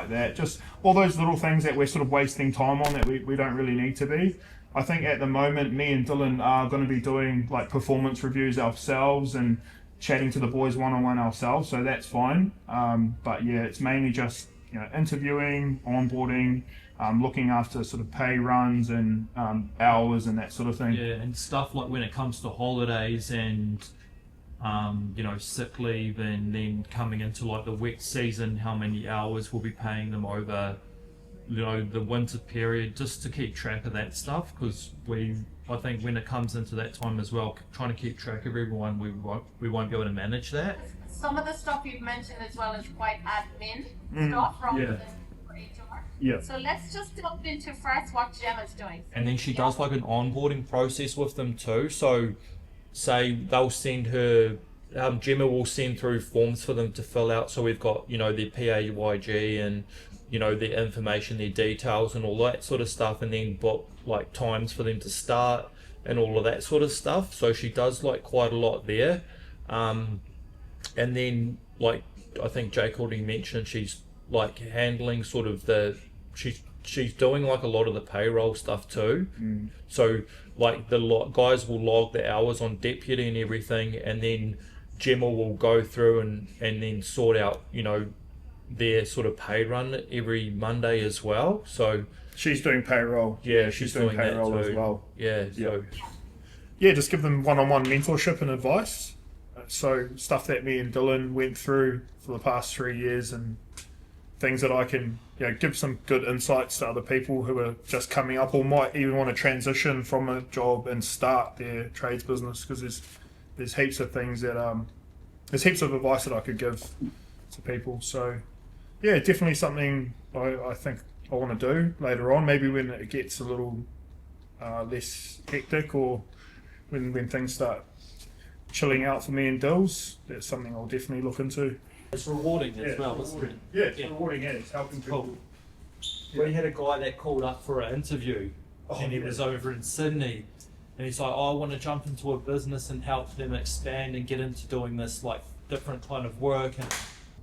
like that. Just all those little things that we're sort of wasting time on that we don't really need to be. I think at the moment, me and Dylan are going to be doing like performance reviews ourselves and chatting to the boys one-on-one ourselves, so that's fine. But yeah, it's mainly just interviewing, onboarding, looking after sort of pay runs and hours and that sort of thing. Yeah, and stuff like when it comes to holidays and sick leave, and then coming into like the wet season, how many hours we'll be paying them over the winter period, just to keep track of that stuff, because I think when it comes into that time as well, trying to keep track of everyone, we won't be able to manage that. Some of the stuff you've mentioned as well is quite admin stuff rather than for HR. Yeah. So let's just look into first what Gemma's doing. And then she does like an onboarding process with them too. So say they'll send her, Gemma will send through forms for them to fill out. So we've got, their PAYG and, their information, their details and all that sort of stuff. And then book like times for them to start and all of that sort of stuff. So she does like quite a lot there. And then like, I think Jake already mentioned, she's like handling sort of she's doing like a lot of the payroll stuff too. So like the guys will log the hours on deputy and everything, and then Gemma will go through and then sort out their sort of pay run every Monday as well. So she's doing payroll. Yeah, she's doing payroll that too as well. Yeah. So yeah, just give them one-on-one mentorship and advice. So stuff that me and Dylan went through for the past 3 years, and things that I can give some good insights to other people who are just coming up or might even want to transition from a job and start their trades business, because there's heaps of things that there's heaps of advice that I could give to people. So yeah, definitely something I think I want to do later on, maybe when it gets a little less hectic, or when things start chilling out for me and Dills. That's something I'll definitely look into. it's rewarding as well, isn't it? Yeah, it's rewarding, and it's helping people. We had a guy that called up for an interview, and he was over in Sydney, and he's like, I want to jump into a business and help them expand and get into doing this like different kind of work. And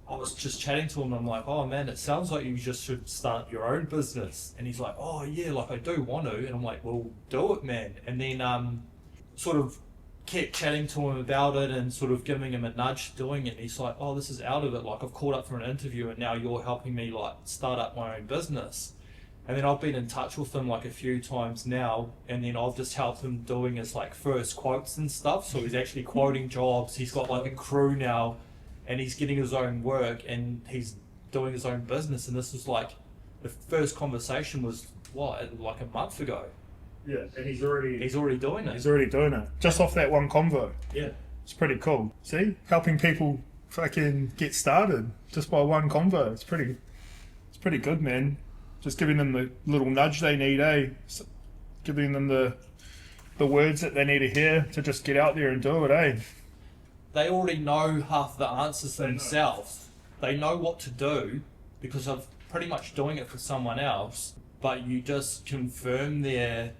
I was just chatting to him, and I'm like, oh man, it sounds like you just should start your own business. And he's like, oh yeah, like I do want to. And I'm like, well, do it, man. And then sort of kept chatting to him about it and sort of giving him a nudge doing it. And he's like, oh, this is out of it. Like I've called up for an interview, and now you're helping me like start up my own business. And then I've been in touch with him like a few times now, and then I've just helped him doing his like first quotes and stuff. So he's actually quoting jobs. He's got like a crew now, and he's getting his own work, and he's doing his own business. And this was like, the first conversation was like a month ago. Yeah, and he's already doing it. He's already doing it just off that one convo. Yeah, it's pretty cool. See, helping people fucking get started just by one convo. It's pretty good, man. Just giving them the little nudge they need, giving them the words that they need to hear to just get out there and do it, They already know half the answers themselves. They know what to do because of pretty much doing it for someone else, but you just confirm their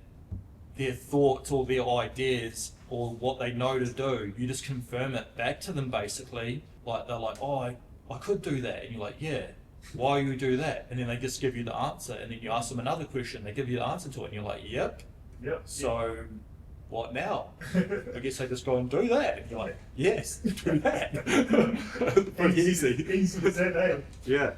thoughts or their ideas or what they know to do. You just confirm it back to them basically. Like they're like, oh, I could do that. And you're like, yeah. Why you do that? And then they just give you the answer, and then you ask them another question, they give you the answer to it, and you're like, yep. So what now? I guess they just go and do that. And you're like, yes, do that. Pretty easy. Easy as that, Yeah.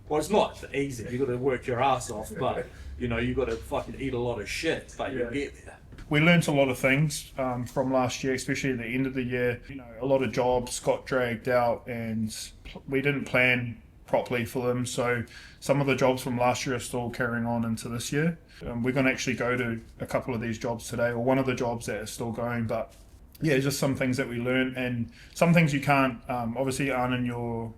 Well, it's not easy. You've got to work your ass off, but you've got to fucking eat a lot of shit, but you'll get there. We learnt a lot of things from last year, especially at the end of the year. A lot of jobs got dragged out, and we didn't plan properly for them, so some of the jobs from last year are still carrying on into this year. We're going to actually go to a couple of these jobs today, or one of the jobs that are still going, but yeah, just some things that we learned, and some things you can't obviously aren't in your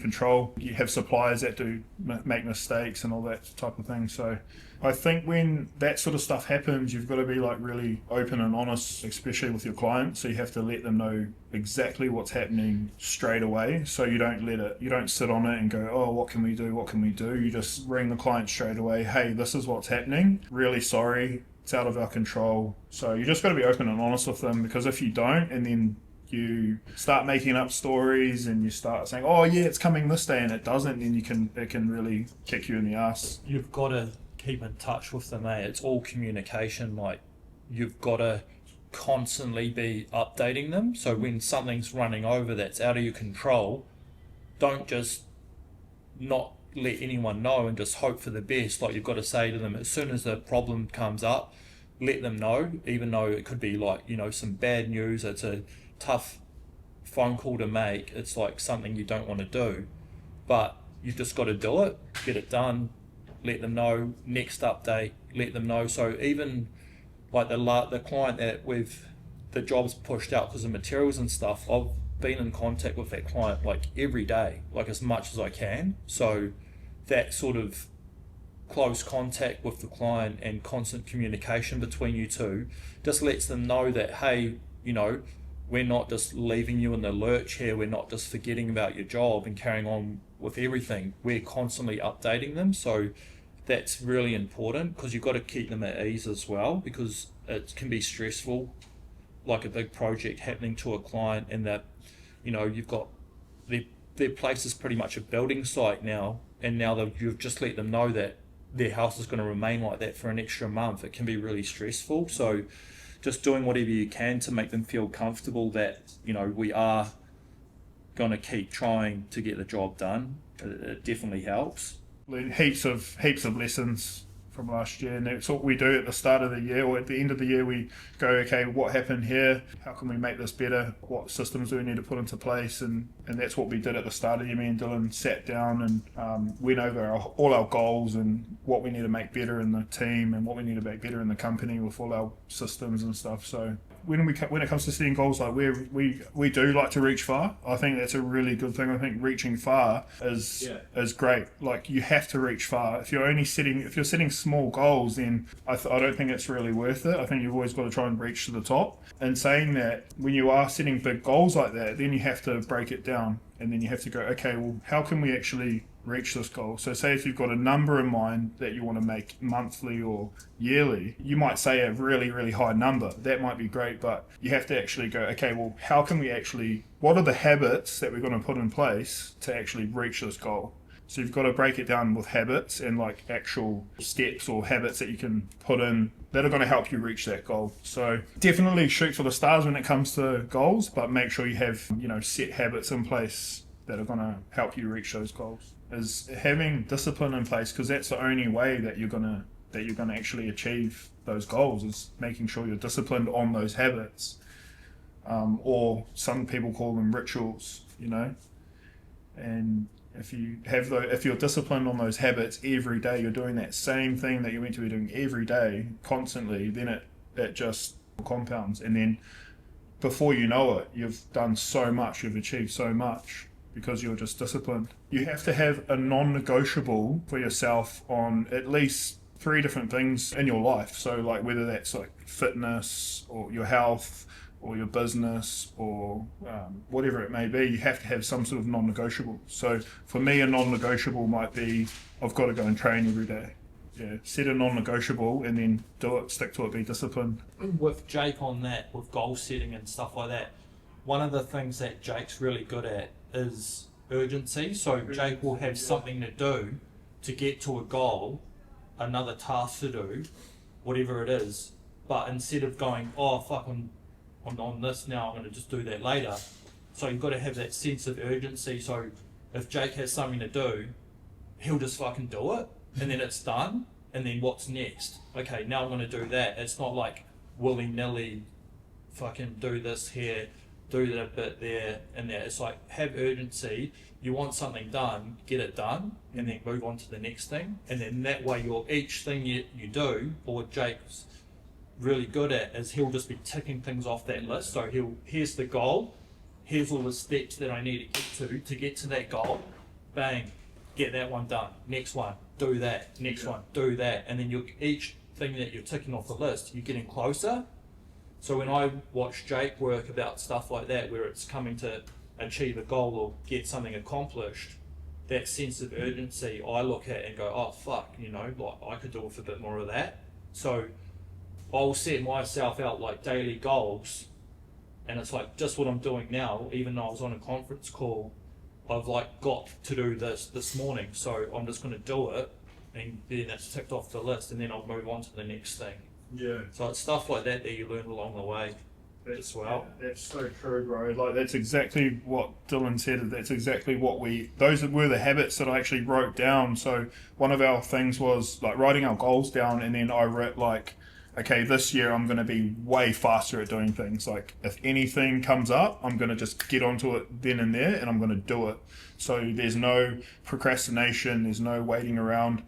control. You have suppliers that do make mistakes and all that type of thing. So I think when that sort of stuff happens, you've got to be like really open and honest, especially with your clients. So you have to let them know exactly what's happening straight away. So you don't sit on it and go, oh, what can we do? You just ring the client straight away. Hey, this is what's happening. Really sorry. It's out of our control. So you just got to be open and honest with them, because if you don't, and then you start making up stories and you start saying, oh yeah, it's coming this day, and it doesn't, then it can really kick you in the ass. You've got to keep in touch with them, eh? It's all communication. Like, you've got to constantly be updating them. So when something's running over that's out of your control, don't just not let anyone know and just hope for the best. Like, you've got to say to them, as soon as the problem comes up, let them know, even though it could be like, you know, some bad news. It's a tough phone call to make. It's like something you don't want to do, but you've just got to do it, get it done, let them know, next update, let them know. So even like the client that the job's pushed out because of materials and stuff, I've been in contact with that client like every day, like as much as I can. So that sort of close contact with the client and constant communication between you two just lets them know that, hey, you know, we're not just leaving you in the lurch here, we're not just forgetting about your job and carrying on with everything, we're constantly updating them. So that's really important, because you've got to keep them at ease as well, because it can be stressful, like a big project happening to a client, and that, you know, you've got their place is pretty much a building site now, and now that you've just let them know that their house is going to remain like that for an extra month, it can be really stressful. So just doing whatever you can to make them feel comfortable that, you know, we are going to keep trying to get the job done, it definitely helps. Learned heaps of lessons from last year, and that's what we do at the start of the year, or at the end of the year. We go, okay, what happened here, how can we make this better, what systems do we need to put into place, and that's what we did at the start of the year. Me and Dylan sat down and went over all our goals and what we need to make better in the team and what we need to make better in the company with all our systems and stuff. So when it comes to setting goals, like we do like to reach far. I think that's a really good thing. I think reaching far is great. Like, you have to reach far. If you're setting small goals, then I don't think it's really worth it. I think you've always got to try and reach to the top. And saying that, when you are setting big goals like that, then you have to break it down, and then you have to go, okay, well, how can we actually reach this goal? So say if you've got a number in mind that you want to make monthly or yearly, you might say a really, really high number. That might be great, but you have to actually go, okay, well, what are the habits that we're going to put in place to actually reach this goal? So you've got to break it down with habits and like actual steps or habits that you can put in that are going to help you reach that goal. So definitely shoot for the stars when it comes to goals, but make sure you have, you know, set habits in place that are going to help you reach those goals. Is having discipline in place, because that's the only way that you're gonna actually achieve those goals, is making sure you're disciplined on those habits, or some people call them rituals, you know. And if you're disciplined on those habits every day, you're doing that same thing that you're meant to be doing every day constantly, then it just compounds, and then before you know it, you've done so much, you've achieved so much, because you're just disciplined. You have to have a non-negotiable for yourself on at least 3 different things in your life. So like, whether that's like fitness or your health or your business or whatever it may be, you have to have some sort of non-negotiable. So for me, a non-negotiable might be, I've got to go and train every day. Yeah, set a non-negotiable and then do it, stick to it, be disciplined. With Jake on that, with goal setting and stuff like that, one of the things that Jake's really good at is urgency. So Jake will have something to do to get to a goal, another task to do, whatever it is, but instead of going, oh fuck, I'm on this now, I'm going to just do that later. So you've got to have that sense of urgency. So if Jake has something to do, he'll just fucking do it, and then it's done, and then what's next? Okay, now I'm going to do that. It's not like willy-nilly fucking do this here, do that bit there and there. It's like, have urgency. You want something done, get it done, and then move on to the next thing. And then that way, each thing you do, or what Jake's really good at, is he'll just be ticking things off that list. So here's the goal, here's all the steps that I need to get to that goal. Bang, get that one done. Next one, do that. Next one, do that. And then each thing that you're ticking off the list, you're getting closer. So when I watch Jake work about stuff like that, where it's coming to achieve a goal or get something accomplished, that sense of urgency I look at and go, oh fuck, you know, like I could do with a bit more of that. So I'll set myself out like daily goals And it's like just what I'm doing now. Even though I was on a conference call, I've like got to do this morning, so I'm just going to do it, and then it's ticked off the list, and then I'll move on to the next thing. Yeah. So it's stuff like that you learn along the way as well. That's so true, bro. Like, that's exactly what Dylan said. That's exactly what those were the habits that I actually wrote down. So one of our things was like writing our goals down, and then I wrote like, okay, this year I'm going to be way faster at doing things. Like, if anything comes up, I'm going to just get onto it then and there, and I'm going to do it. So there's no procrastination, there's no waiting around.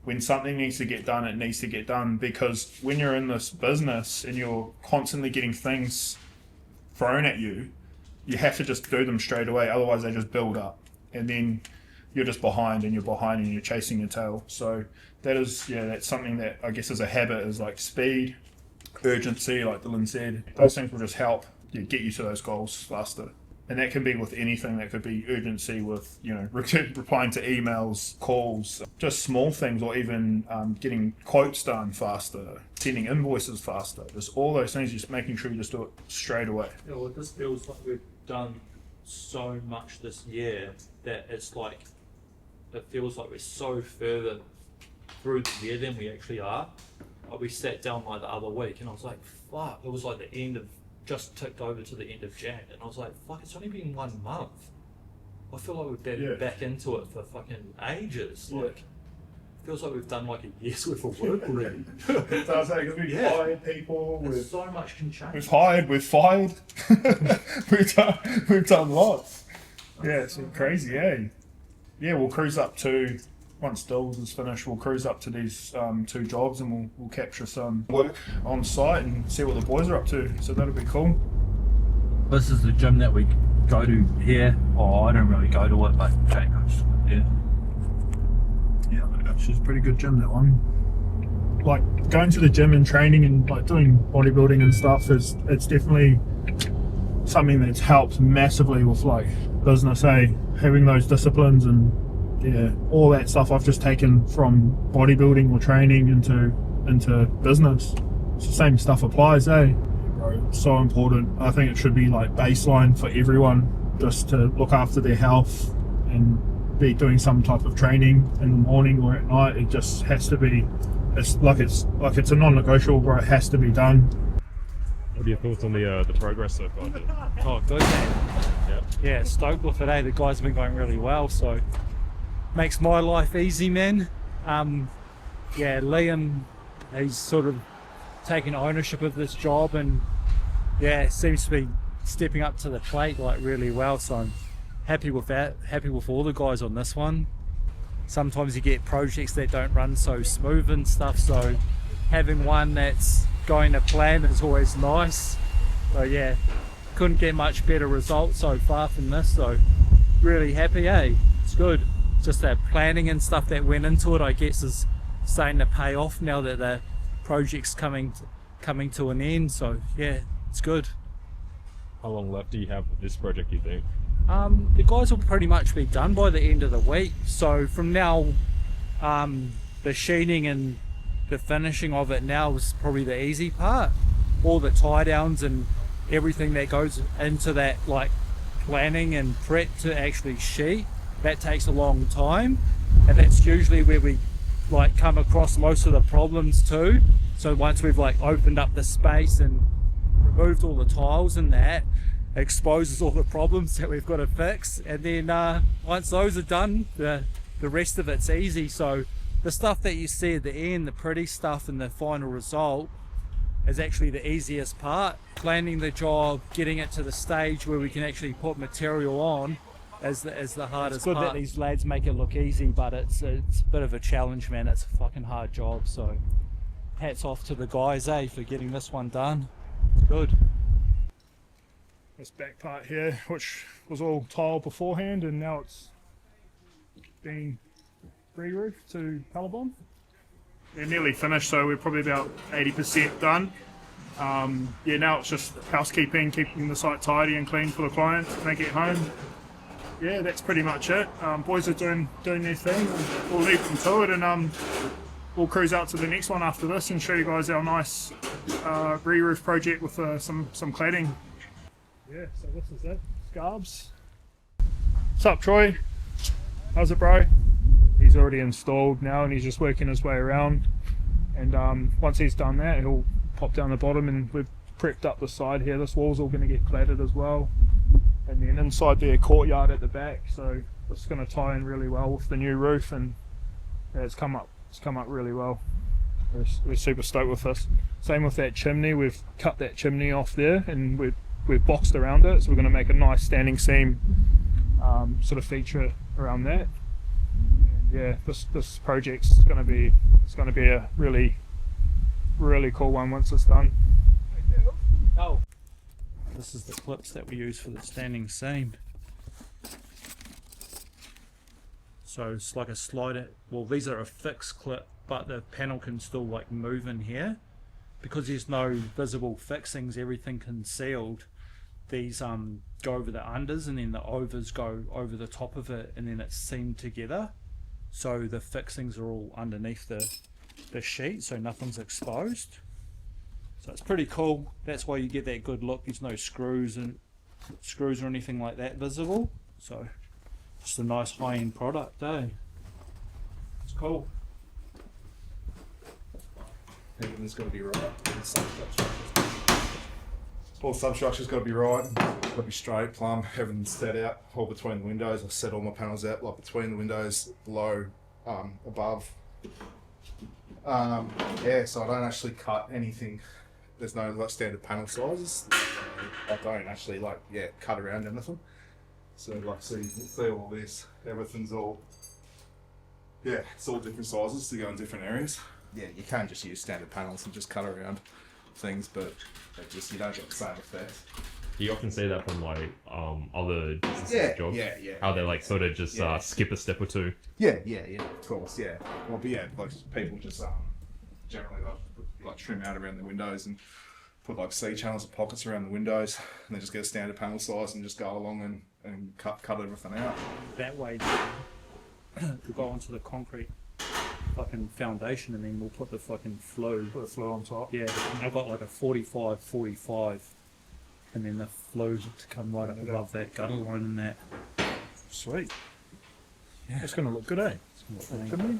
When something needs to get done, it needs to get done, because when you're in this business and you're constantly getting things thrown at you, you have to just do them straight away, otherwise they just build up. And then you're just behind and you're chasing your tail. So that's something that I guess is a habit, is like speed, urgency, like Dylan said. Those things will just help get you to those goals faster. And that can be with anything. That could be urgency with, replying to emails, calls, just small things, or even getting quotes done faster, sending invoices faster. Just all those things, just making sure you just do it straight away. Yeah, well, this feels like we've done so much this year that it's like, it feels like we're so further through the year than we actually are. Like, we sat down like the other week and I was like, fuck, it was like the end of, just ticked over to the end of Jan, and I was like, fuck, it's only been 1 month. I feel like we've been back into it for fucking ages. Like, feels like we've done like a year's worth of work already. It does, like, we've hired people. So much can change. We've hired, we've fired. we've done lots. Yeah, it's crazy, eh? Yeah, we'll cruise up to, once Dills is finished, we'll cruise up to these 2 jobs, and we'll capture some work on site and see what the boys are up to. So that'll be cool. This is the gym that we go to here. Oh, I don't really go to it, but Jake goes there. Yeah, she's a pretty good gym, that one. Like, going to the gym and training and like doing bodybuilding and stuff it's definitely something that's helped massively with like business, having those disciplines and all that stuff I've just taken from bodybuilding or training into business. It's the same stuff applies, Bro, it's so important. I think it should be like baseline for everyone, just to look after their health and be doing some type of training in the morning or at night. It just has to be. It's a non-negotiable, bro. It has to be done. What are your thoughts on the progress so far? Oh, good, man. Yeah, stoked with it, The guys have been going really well, so makes my life easy, man. Liam, he's sort of taken ownership of this job, and seems to be stepping up to the plate like really well, so I'm happy with that, happy with all the guys on this one. Sometimes you get projects that don't run so smooth and stuff, so having one that's going to plan is always nice. So couldn't get much better result so far from this, so really happy. It's good. Just that planning and stuff that went into it, I guess, is starting to pay off now that the project's coming to an end. So it's good. How long left do you have with this project, you think? The guys will pretty much be done by the end of the week. So from now, the sheening and the finishing of it now is probably the easy part. All the tie downs and everything that goes into that, like planning and prep to actually sheet, that takes a long time, and that's usually where we like come across most of the problems too. So once we've like opened up the space and removed all the tiles and that, exposes all the problems that we've got to fix, and then once those are done, the rest of it's easy. So the stuff that you see at the end, the pretty stuff and the final result, is actually the easiest part. Planning the job, getting it to the stage where we can actually put material on is the hardest part. It's good that these lads make it look easy, but it's a bit of a challenge, man. It's a fucking hard job, so hats off to the guys, for getting this one done. Good. This back part here, which was all tile beforehand, and now it's being re-roofed to Palabon. They're nearly finished, so we're probably about 80% done. Now it's just housekeeping, keeping the site tidy and clean for the client when they get home. That's pretty much it. Boys are doing their thing. We'll leave them to it, and we'll cruise out to the next one after this and show you guys our nice re-roof project with some cladding. Yeah, so this is it. Scarbs. What's up, Troy? How's it, bro? He's already installed now and he's just working his way around. And once he's done that, he'll pop down the bottom, and we've prepped up the side here. This wall's all going to get cladded as well. And then inside there, courtyard at the back. So it's going to tie in really well with the new roof, and yeah, it's come up really well. We're super stoked with this. Same with that chimney. We've cut that chimney off there, and we've boxed around it. So we're going to make a nice standing seam sort of feature around that. And yeah, this project's going to be a really cool one once it's done. Oh, this is the clips that we use for the standing seam. So it's like a slider. Well, these are a fixed clip, but the panel can still like move in here because there's no visible fixings. Everything concealed. These go over the unders, and then the overs go over the top of it, and then it's seamed together. So the fixings are all underneath the sheet, so nothing's exposed. So it's pretty cool. That's why you get that good look. There's no screws or anything like that visible. So just a nice high-end product, eh? It's cool. Everything's got to be right. All substructure's got to be right. It's got to be straight, plumb. Everything's set out all between the windows. I've set all my panels out like between the windows, below, above. Yeah, so I don't actually cut anything. There's no like standard panel sizes. I don't actually cut around anything. So like, see all this. Everything's all. Yeah, it's all different sizes to go in different areas. Yeah, you can't just use standard panels and just cut around things, but you don't get the same effect. You often see that from like other business jobs. Yeah. How they like sort of just skip a step or two. Yeah, of course, yeah. Well, but yeah, like people just generally like trim out around the windows and put like C channels or pockets around the windows, and then just get a standard panel size and just go along and cut everything out. That way, we'll go onto the concrete fucking foundation, and then we'll put the fucking flow. Put the flow on top. Yeah, and I've got like a 45, and then the flow to come right up above that gutter line and that. Sweet. Yeah. It's going to look good, eh? It's gonna look